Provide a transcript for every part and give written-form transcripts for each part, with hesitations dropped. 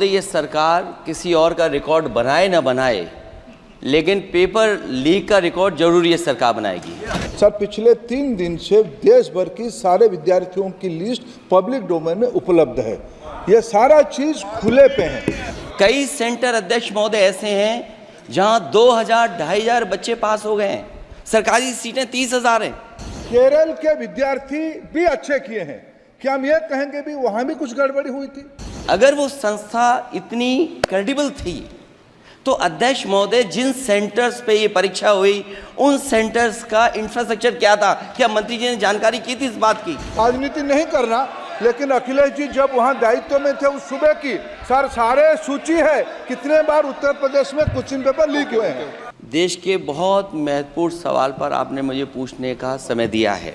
ये सरकार किसी और का रिकॉर्ड बनाए ना बनाए, लेकिन पेपर लीक का रिकॉर्ड जरूर ये सरकार बनाएगी। सर, पिछले 3 दिन से देश भर की सारे विद्यार्थियों की लिस्ट पब्लिक डोमेन में उपलब्ध है। ये सारा चीज खुले पे है। कई सेंटर अध्यक्ष महोदय ऐसे हैं जहां 2000-2500 बच्चे पास हो गए हैं। सरकारी सीटें 30,000 हैं। केरल के विद्यार्थी भी अच्छे किए हैं। क्या हम ये कहेंगे भी वहां भी कुछ गड़बड़ी हुई थी? अगर वो संस्था इतनी क्रेडिबल थी तो अध्यक्ष महोदय जिन सेंटर्स पे ये परीक्षा हुई उन सेंटर्स का इंफ्रास्ट्रक्चर क्या था? क्या मंत्री जी ने जानकारी की थी इस बात की? राजनीति नहीं करना, लेकिन अखिलेश जी जब वहां दायित्व में थे उस सूबे की सर सारे सूची है कितने बार उत्तर प्रदेश में क्वेश्चन पेपर लीक हुए हैं। देश के बहुत महत्वपूर्ण सवाल पर आपने मुझे पूछने का समय दिया है।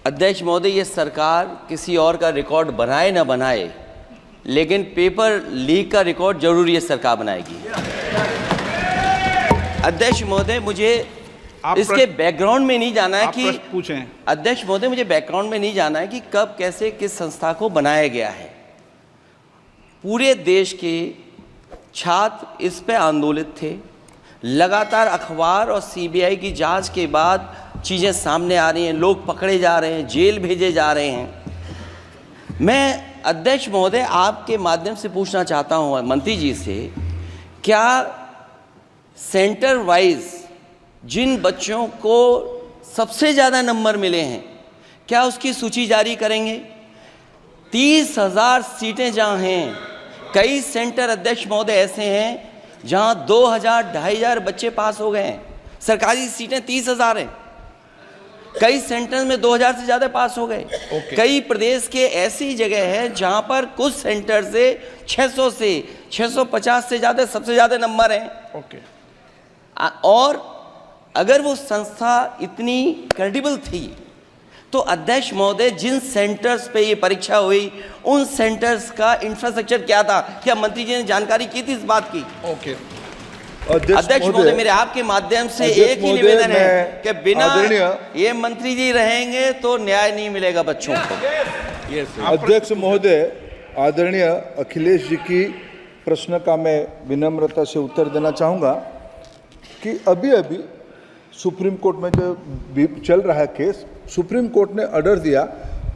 अध्यक्ष महोदय, ये सरकार किसी और का रिकॉर्ड बनाए ना बनाए, लेकिन पेपर लीक का रिकॉर्ड जरूर ये सरकार बनाएगी। अध्यक्ष महोदय, मुझे इसके बैकग्राउंड में नहीं जाना है कि पूछें। अध्यक्ष महोदय, मुझे बैकग्राउंड में नहीं जाना है कि कब कैसे किस संस्था को बनाया गया है। पूरे देश के छात्र इस पे आंदोलित थे। लगातार अखबार और सीबीआई की जांच के बाद चीज़ें सामने आ रही हैं, लोग पकड़े जा रहे हैं, जेल भेजे जा रहे हैं। मैं अध्यक्ष महोदय आपके माध्यम से पूछना चाहता हूँ मंत्री जी से, क्या सेंटर वाइज जिन बच्चों को सबसे ज़्यादा नंबर मिले हैं क्या उसकी सूची जारी करेंगे? 30,000 सीटें जहाँ हैं, कई सेंटर अध्यक्ष महोदय ऐसे हैं जहाँ 2000-2500 बच्चे पास हो गए हैं। सरकारी सीटें 30,000 हैं। कई सेंटर में 2000 से ज़्यादा पास हो गए। कई प्रदेश के ऐसी जगह है जहाँ पर कुछ सेंटर से 600 से 650 से ज़्यादा सबसे ज़्यादा नंबर हैं। और अगर वो संस्था इतनी क्रेडिबल थी तो अध्यक्ष महोदय जिन सेंटर्स पे ये परीक्षा हुई उन सेंटर्स का इंफ्रास्ट्रक्चर क्या था? क्या मंत्री जी ने जानकारी की थी इस बात की? अध्यक्ष महोदय, मेरे आपके माध्यम से एक ही निवेदन है कि बिना ये मंत्री जी रहेंगे तो न्याय नहीं मिलेगा बच्चों को। अध्यक्ष महोदय, आदरणीय अखिलेश जी की प्रश्न का मैं विनम्रता से उत्तर देना चाहूँगा कि अभी सुप्रीम कोर्ट में जो चल रहा है केस, सुप्रीम कोर्ट ने ऑर्डर दिया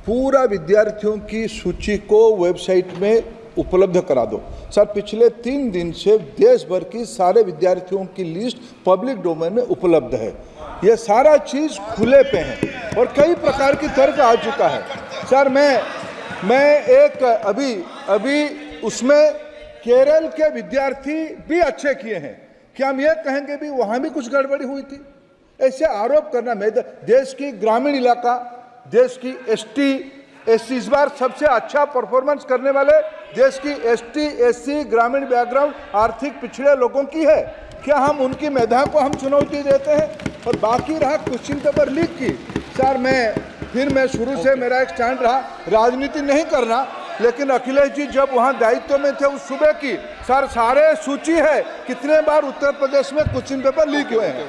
पूरा विद्यार्थियों की सूची को वेबसाइट में उपलब्ध करा दो। सर, पिछले 3 दिन से देश भर की सारे विद्यार्थियों की लिस्ट पब्लिक डोमेन में उपलब्ध है। ये सारा चीज़ खुले पे है और कई प्रकार की तर्क आ चुका है। सर, मैं एक अभी उसमें केरल के विद्यार्थी भी अच्छे किए हैं। क्या हम ये कहेंगे भी वहाँ भी कुछ गड़बड़ी हुई थी? ऐसे आरोप करना, मैं देश की ग्रामीण इलाका, देश की एसटी एससी इस बार सबसे अच्छा परफॉर्मेंस करने वाले देश की एसटी एससी ग्रामीण बैकग्राउंड आर्थिक पिछड़े लोगों की है। क्या हम उनकी मेधा को हम चुनौती देते हैं? और बाकी रहा क्वेश्चन पेपर लीक की, सर मैं शुरू से मेरा एक स्टैंड रहा, राजनीति नहीं करना, लेकिन अखिलेश जी जब वहाँ दायित्व में थे उस सूबे की सर सारे सूची है कितने बार उत्तर प्रदेश में क्वेश्चन पेपर लीक हुए हैं।